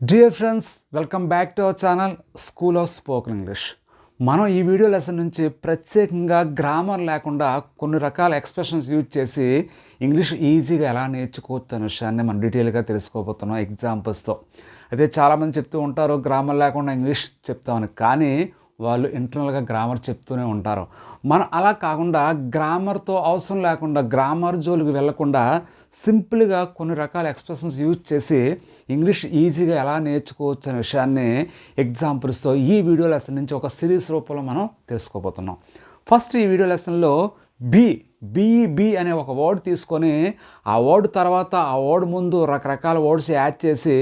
Dear friends, welcome back to our channel school of spoken English. మనం ఈ video lesson నుంచి ప్రత్యేకంగా grammar లేకుండా కొన్ని రకాల ఎక్స్ప్రెషన్స్ యూజ్ చేసి ఇంగ్లీష్ ఈజీగా ఎలా నేర్చుకోవచ్చు అనే విషయాన్ని మనం డీటెయిల్గా తెలుసుకోబోతున్నాం ఎగ్జాంపుల్స్తో. అయితే చాలామంది చెప్తూ ఉంటారు గ్రామర్ లేకుండా ఇంగ్లీష్ చెప్తామని, కానీ వాళ్ళు ఇంటర్నల్గా గ్రామర్ చెప్తూనే ఉంటారు. మనం అలా కాకుండా గ్రామర్తో అవసరం లేకుండా గ్రామర్ జోలికి వెళ్లకుండా సింపుల్గా కొన్ని రకాల ఎక్స్ప్రెషన్స్ యూజ్ చేసి ఇంగ్లీష్ ఈజీగా ఎలా నేర్చుకోవచ్చు అనే విషయాన్ని ఎగ్జాంపుల్స్తో ఈ వీడియో లెసన్ నుంచి ఒక సిరీస్ రూపంలో మనం తెలుసుకోబోతున్నాం. ఫస్ట్ ఈ వీడియో లెసన్లో బి అనే ఒక వర్డ్ తీసుకొని ఆ వర్డ్ తర్వాత ఆ వర్డ్ ముందు రకరకాల వర్డ్స్ యాడ్ చేసి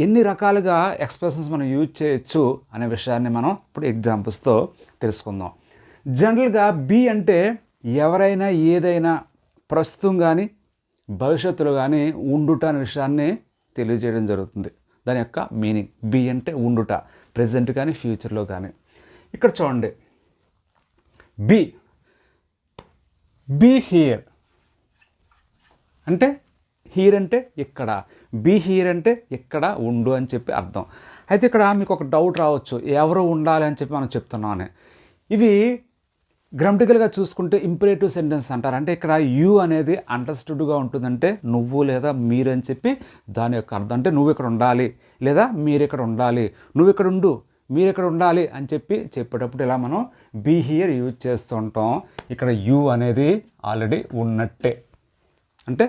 ఎన్ని రకాలుగా ఎక్స్ప్రెషన్స్ మనం యూజ్ చేయొచ్చు అనే విషయాన్ని మనం ఇప్పుడు ఎగ్జాంపుల్స్తో తెలుసుకుందాం. జనరల్గా బి అంటే ఎవరైనా ఏదైనా ప్రస్తుతం కానీ భవిష్యత్తులో కానీ ఉండుట అనే విషయాన్ని తెలియజేయడం జరుగుతుంది. దాని యొక్క మీనింగ్ బి అంటే ఉండుట, ప్రెజెంట్ కానీ ఫ్యూచర్లో కానీ. ఇక్కడ చూడండి, బీ హియర్ అంటే హీర్ అంటే ఇక్కడ, బీ హీర్ అంటే ఇక్కడ ఉండు అని చెప్పి అర్థం. అయితే ఇక్కడ మీకు ఒక డౌట్ రావచ్చు, ఎవరు ఉండాలి అని చెప్పి మనం చెప్తున్నాం అని. ఇవి గ్రామటికల్గా చూసుకుంటే ఇంపరేటివ్ సెంటెన్స్ అంటారు. అంటే ఇక్కడ యూ అనేది అండర్స్టూడ్గా ఉంటుందంటే నువ్వు లేదా మీరు అని చెప్పి దాని యొక్క అర్థం. అంటే నువ్వు ఇక్కడ ఉండాలి లేదా మీరు ఇక్కడ ఉండాలి, నువ్వు ఇక్కడ ఉండు మీరు ఇక్కడ ఉండాలి అని చెప్పేటప్పుడు ఇలా మనం బీ హియర్ యూజ్ చేస్తూ ఉంటాం. ఇక్కడ యూ అనేది ఆల్రెడీ ఉన్నట్టే. అంటే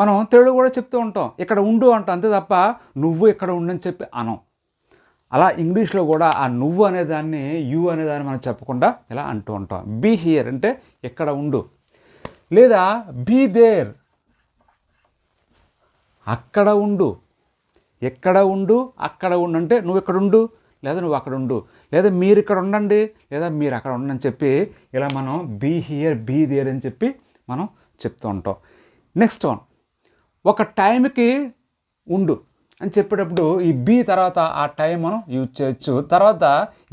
మనం తెలుగు కూడా చెప్తూ ఉంటాం ఇక్కడ ఉండు అంటాం, అంతే తప్ప నువ్వు ఇక్కడ ఉండని చెప్పి అనం. అలా ఇంగ్లీష్లో కూడా ఆ నువ్వు అనేదాన్ని యూ అనేదాన్ని మనం చెప్పకుండా ఇలా అంటూ ఉంటాం. బీ హియర్ అంటే ఇక్కడ ఉండు, లేదా బీ దేర్ అక్కడ ఉండు, ఎక్కడ ఉండు అక్కడ ఉండు అంటే నువ్వు ఇక్కడ ఉండు లేదా నువ్వు అక్కడ ఉండు, లేదా మీరు ఇక్కడ ఉండండి లేదా మీరు అక్కడ ఉండని చెప్పి ఇలా మనం బీ హియర్ బీ దేర్ అని చెప్పి మనం చెప్తూ ఉంటాం. నెక్స్ట్ వన్, ఒక టైంకి ఉండు అని చెప్పేటప్పుడు ఈ బీ తర్వాత ఆ టైం మనం యూజ్ చేయొచ్చు. తర్వాత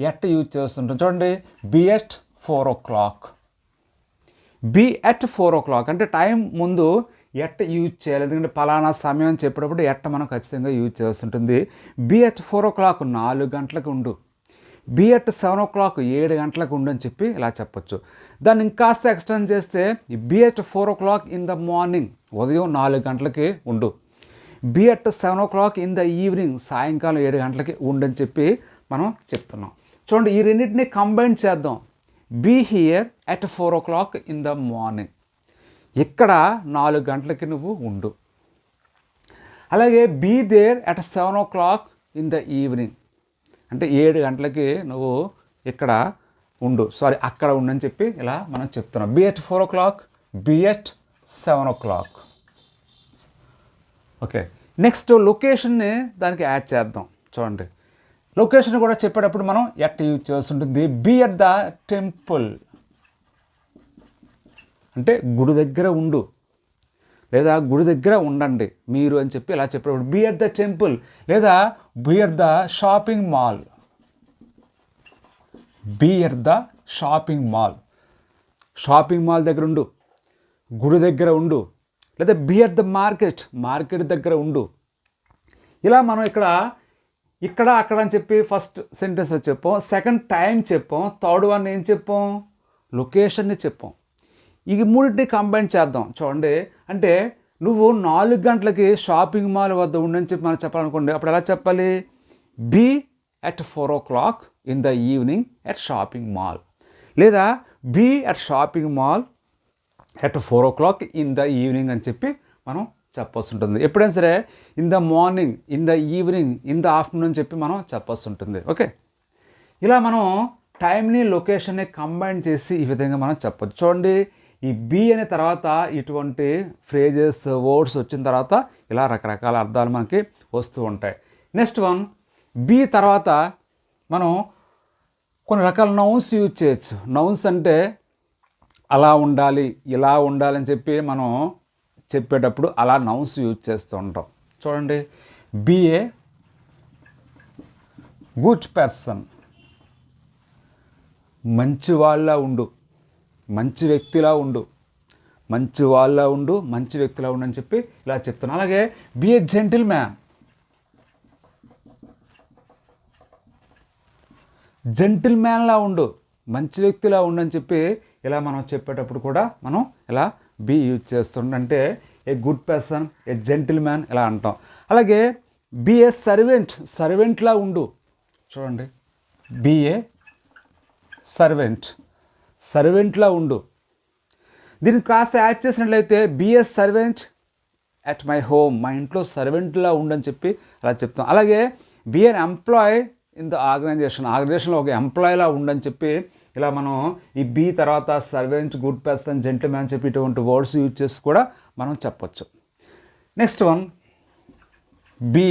ఎట్ యూజ్ చేస్తుంటాం. చూడండి, be at 4 o'clock, be at 4 o'clock అంటే టైం ముందు ఎట్ యూజ్ చేయాలి. ఎందుకంటే పలానా సమయం అని చెప్పేటప్పుడు ఎట్ మనం ఖచ్చితంగా యూజ్ చేస్తుంటుంది. బీ ఎట్ 4 o'clock 4 గంటలకు ఉండు, బీ ఎట్ 7 o'clock 7 గంటలకు ఉండు అని చెప్పి ఇలా చెప్పొచ్చు. దాన్ని ఇంకాస్త ఎక్స్టెండ్ చేస్తే be at 4 o'clock in the morning ఉదయం 4 గంటలకి ఉండు, be at 7 o'clock in the evening సాయంకాలం 7 గంటలకి ఉండని చెప్పి మనం చెప్తున్నాం. చూడండి, ఈ రెండింటిని కంబైన్ చేద్దాం. Be here at 4 o'clock in the morning, ఇక్కడ 4 గంటలకి నువ్వు ఉండు. అలాగే be there at 7 o'clock in the evening అంటే 7 గంటలకి నువ్వు ఇక్కడ ఉండు, అక్కడ ఉండని చెప్పి ఇలా మనం చెప్తున్నాం. Be at 4 o'clock, be at 7 o'clock. Okay, next లొకేషన్ని దానికి యాడ్ చేద్దాం. చూడండి, లొకేషన్ కూడా చెప్పేటప్పుడు మనం ఎట్ యూజ్ చేస్తుంటుంది. బీ ఎట్ ద టెంపుల్ అంటే గుడి దగ్గర ఉండు లేదా గుడి దగ్గర ఉండండి మీరు అని చెప్పి ఇలా చెప్పేటప్పుడు బీ ఎట్ ద టెంపుల్, లేదా be at the shopping mall, be at the shopping mall shopping mall దగ్గర ఉండు, గుడి దగ్గర ఉండు, లేదా బీ ఎట్ ద మార్కెట్ దగ్గర ఉండు. ఇలా మనం ఇక్కడ అక్కడ అని చెప్పి ఫస్ట్ సెంటెన్స్లో చెప్పాం, సెకండ్ టైం చెప్పాం, థర్డ్ వన్ ఏం చెప్పాం, లొకేషన్ని చెప్పాం. ఈ మూడింటిని కంబైన్ చేద్దాం. చూడండి, అంటే నువ్వు 4 గంటలకి షాపింగ్ మాల్ వద్ద ఉండని చెప్పి మనం చెప్పాలనుకోండి, అప్పుడు ఎలా చెప్పాలి, be at 4 o'clock in the evening at shopping mall, లేదా be at shopping mall at 4 o'clock in the evening అని చెప్పి మనం చెప్పాల్సి ఉంటుంది. ఎప్పుడైనా సరే in the morning, in the evening, in the afternoon అని చెప్పి మనం చెప్పాల్సి ఉంటుంది. ఓకే, ఇలా మనం టైంని లొకేషన్ని కంబైన్ చేసి ఈ విధంగా మనం చెప్పచ్చు. చూడండి, ఈ బీ అనే తర్వాత ఇటువంటి ఫ్రేజెస్ వర్డ్స్ వచ్చిన తర్వాత ఇలా రకరకాల అర్థాలు మనకి వస్తూ ఉంటాయి. నెక్స్ట్ వన్, బీ తర్వాత మనం కొన్ని రకాల నౌన్స్ యూజ్ చేయొచ్చు. నౌన్స్ అంటే అలా ఉండాలి ఇలా ఉండాలి అని చెప్పి మనం చెప్పేటప్పుడు అలా నౌన్స్ యూజ్ చేస్తూ ఉంటాం. చూడండి, బీ ఏ గుడ్ పర్సన్, మంచి వాళ్ళ ఉండు, మంచి వ్యక్తిలా ఉండు, మంచి వాళ్ళ ఉండు, మంచి వ్యక్తిలా ఉండు అని చెప్పి ఇలా చెప్తున్నాను. అలాగే బీ ఏ జెంటిల్ మ్యాన్, జెంటిల్మ్యాన్లా ఉండు, మంచి వ్యక్తిలా ఉండని చెప్పి ఇలా మనం చెప్పేటప్పుడు కూడా మనం ఇలా బీ యూజ్ చేస్తుంటే ఏ గుడ్ పర్సన్, ఏ జెంటిల్మ్యాన్ ఇలా అంటాం. అలాగే బీ ఏ సర్వెంట్, సర్వెంట్లా ఉండు. చూడండి, బీ ఏ సర్వెంట్, సర్వెంట్లా ఉండు. దీనికి కాస్త యాడ్ చేసినట్లయితే be a servant at my home, మా ఇంట్లో సర్వెంట్లా ఉండని చెప్పి అలా చెప్తాం. అలాగే be an employee in the ఆర్గనైజేషన్లో ఒక ఎంప్లాయీలా ఉండని చెప్పి ఇలా మనం ఈ బీ తర్వాత సర్వెంట్, గుడ్ పర్సన్, జెంటిల్మ్యాన్ చెప్పి ఇటువంటి వర్డ్స్ యూజ్ చేసి కూడా మనం చెప్పొచ్చు. Next one, be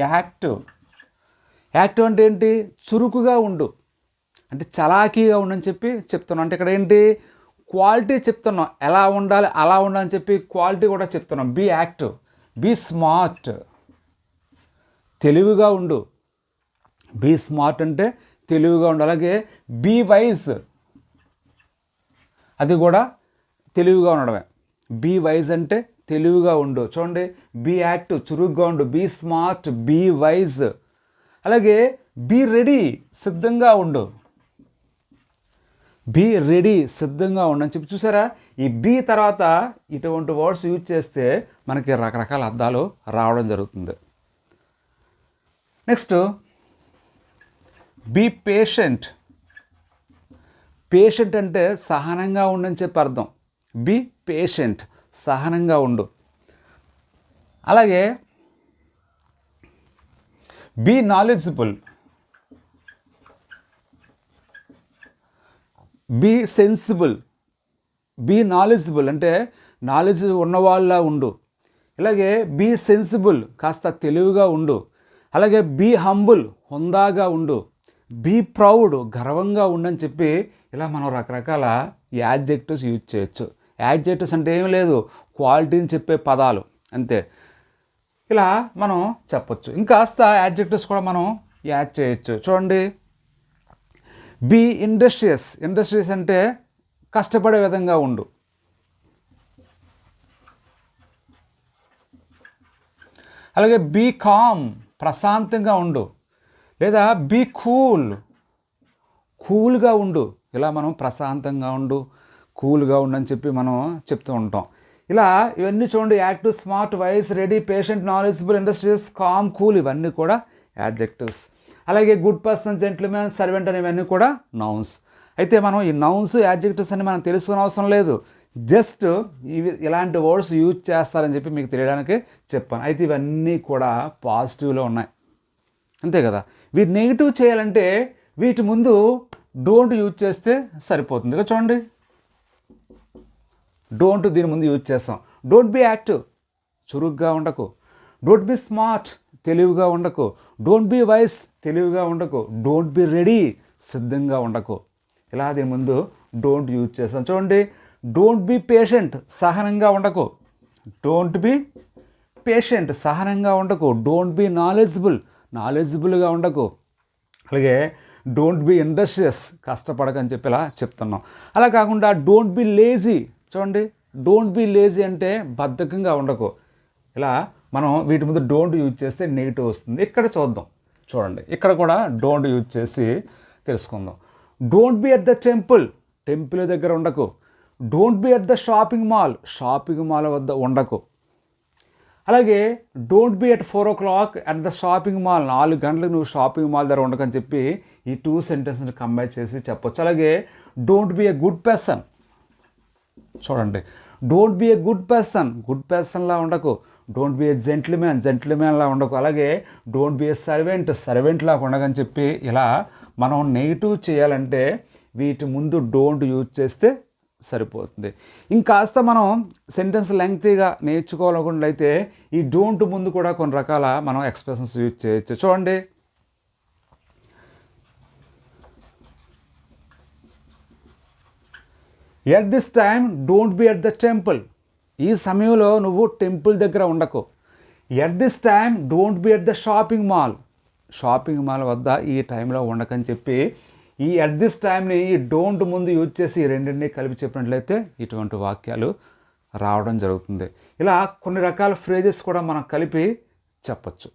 active. Active అంటే ఏంటి? చురుకుగా ఉండు, అంటే చలాకీగా ఉండని చెప్పి చెప్తున్నాం. అంటే ఇక్కడ ఏంటి? క్వాలిటీ చెప్తున్నాం, ఎలా ఉండాలి అలా ఉండాలని చెప్పి క్వాలిటీ కూడా చెప్తున్నాం. Be active. బీ స్మార్ట్, తెలివిగా ఉండు. బీ స్మార్ట్ అంటే తెలివిగా ఉండు. అలాగే బీ వైజ్, అది కూడా తెలివిగా ఉండడమే. బీ వైజ్ అంటే తెలివిగా ఉండు. చూడండి, బీ యాక్టివ్ చురుగ్గా ఉండు, బీ స్మార్ట్, బీ వైజ్. అలాగే బీ రెడీ, సిద్ధంగా ఉండు. బీ రెడీ, సిద్ధంగా ఉండని చెప్పి చూసారా, ఈ బీ తర్వాత ఇటువంటి వర్డ్స్ యూజ్ చేస్తే మనకి రకరకాల అర్థాలు రావడం జరుగుతుంది. Next, be patient. పేషెంట్ అంటే సహనంగా ఉండని చెప్పి అర్థం. బీ పేషెంట్, సహనంగా ఉండు. అలాగే be knowledgeable, be sensible. Be knowledgeable అంటే నాలెడ్జ్ ఉన్నవాళ్ళ ఉండు. ఇలాగే బీ సెన్సిబుల్, కాస్త తెలివిగా ఉండు. అలాగే బీ హంబుల్, హుందాగా ఉండు. బీ ప్రౌడ్, గర్వంగా ఉండని చెప్పి ఇలా మనం రకరకాల యాడ్జెక్టివ్స్ యూజ్ చేయొచ్చు. యాడ్జెక్టివ్స్ అంటే ఏమీ లేదు, క్వాలిటీని చెప్పే పదాలు అంతే. ఇలా మనం చెప్పొచ్చు. ఇంకాస్త యాడ్జెక్టివ్స్ కూడా మనం యాడ్ చేయొచ్చు. చూడండి, బీ ఇండస్ట్రియస్. ఇండస్ట్రియస్ అంటే కష్టపడే విధంగా ఉండు. అలాగే బీ కామ్, ప్రశాంతంగా ఉండు. లేదా బీ కూల్, కూల్గా ఉండు. ఇలా మనం ప్రశాంతంగా ఉండు, కూల్గా ఉండు అని చెప్పి మనం చెప్తూ ఉంటాం. ఇలా ఇవన్నీ చూడండి, active, smart, wise, ready, patient, knowledgeable, industrious, calm, cool, ఇవన్నీ కూడా యాడ్జెక్టివ్స్. అలాగే గుడ్ పర్సన్, జెంటిల్మెన్, సర్వెంట్ అనేవన్నీ కూడా నౌన్స్. అయితే మనం ఈ నౌన్స్, యాడ్జెక్టివ్స్ అని మనం తెలుసుకునే అవసరం లేదు, జస్ట్ ఇవి ఇలాంటి వర్డ్స్ యూజ్ చేస్తారని చెప్పి మీకు తెలియడానికి చెప్పాను. అయితే ఇవన్నీ కూడా పాజిటివ్లో ఉన్నాయి, అంతే కదా. వీటి నెగిటివ్ చేయాలంటే వీటి ముందు డోంట్ యూజ్ చేస్తే సరిపోతుంది. ఇక చూడండి, డోంట్ దీని ముందు యూజ్ చేస్తాం. డోంట్ బీ యాక్టివ్, చురుగ్గా ఉండకు. డోంట్ బీ స్మార్ట్, తెలివిగా ఉండకు. డోంట్ బీ వైస్, తెలివిగా ఉండకు. డోంట్ బీ రెడీ, సిద్ధంగా ఉండకు. ఇలా దీని ముందు డోంట్ యూజ్ చేస్తాం. చూడండి, డోంట్ బీ పేషెంట్, సహనంగా ఉండకు. డోంట్ బీ పేషెంట్, సహనంగా ఉండకు. డోంట్ బీ నాలెడ్జబుల్, నాలెడ్జబుల్గా ఉండకు. అలాగే డోంట్ బీ ఇండస్ట్రియస్, కష్టపడకని చెప్పి ఇలా చెప్తున్నాం. అలా కాకుండా డోంట్ బీ లేజీ. చూడండి, డోంట్ బీ లేజీ అంటే బద్ధకంగా ఉండకు. ఇలా మనం వీటి ముందు డోంట్ యూజ్ చేస్తే నెగిటివ్ వస్తుంది. ఇక్కడ చూద్దాం, చూడండి, ఇక్కడ కూడా డోంట్ యూజ్ చేసి తెలుసుకుందాం. Don't be at the temple, temple దగ్గర ఉండకు. Don't be at the shopping mall, shopping mall వద్ద ఉండకు. అలాగే don't be at 4 o'clock at the shopping mall, 4 గంటలకు నువ్వు షాపింగ్ మాల్ దగ్గర ఉండకని చెప్పి ఈ 2 సెంటెన్స్ని కంబైన్ చేసి చెప్పొచ్చు. అలాగే don't be a good person. చూడండి, don't be a good person, good పర్సన్లా ఉండకు. డోంట్ బీ ఏ జెంట్ల్మ్యాన్, జెంట్ల్మ్యాన్లా ఉండకు. అలాగే డోంట్ బీ ఏ సర్వెంట్, సర్వెంట్లా ఉండకని చెప్పి ఇలా మనం నెగిటివ్ చేయాలంటే వీటి ముందు డోంట్ యూజ్ చేస్తే సరిపోతుంది. ఇంకాస్త మనం సెంటెన్స్ లెంగ్తీగా నేర్చుకోవాలనుకున్నట్లయితే ఈ డోంట్ ముందు కూడా కొన్ని రకాల మనం ఎక్స్ప్రెషన్స్ యూజ్ చేయొచ్చు. చూడండి, at this time don't be at the temple, ఈ సమయంలో నువ్వు టెంపుల్ దగ్గర ఉండకు. At this time don't be at the shopping mall, shopping mall వద్ద ఈ టైంలో ఉండకని చెప్పి ఈ ఎట్ దిస్ టైంని ఈ డోంట్ ముందు యూజ్ చేసి ఈ రెండింటినీ కలిపి చెప్పినట్లయితే ఇటువంటి వాక్యాలు రావడం జరుగుతుంది. ఇలా కొన్ని రకాల ఫ్రేజెస్ కూడా మనం కలిపి చెప్పచ్చు.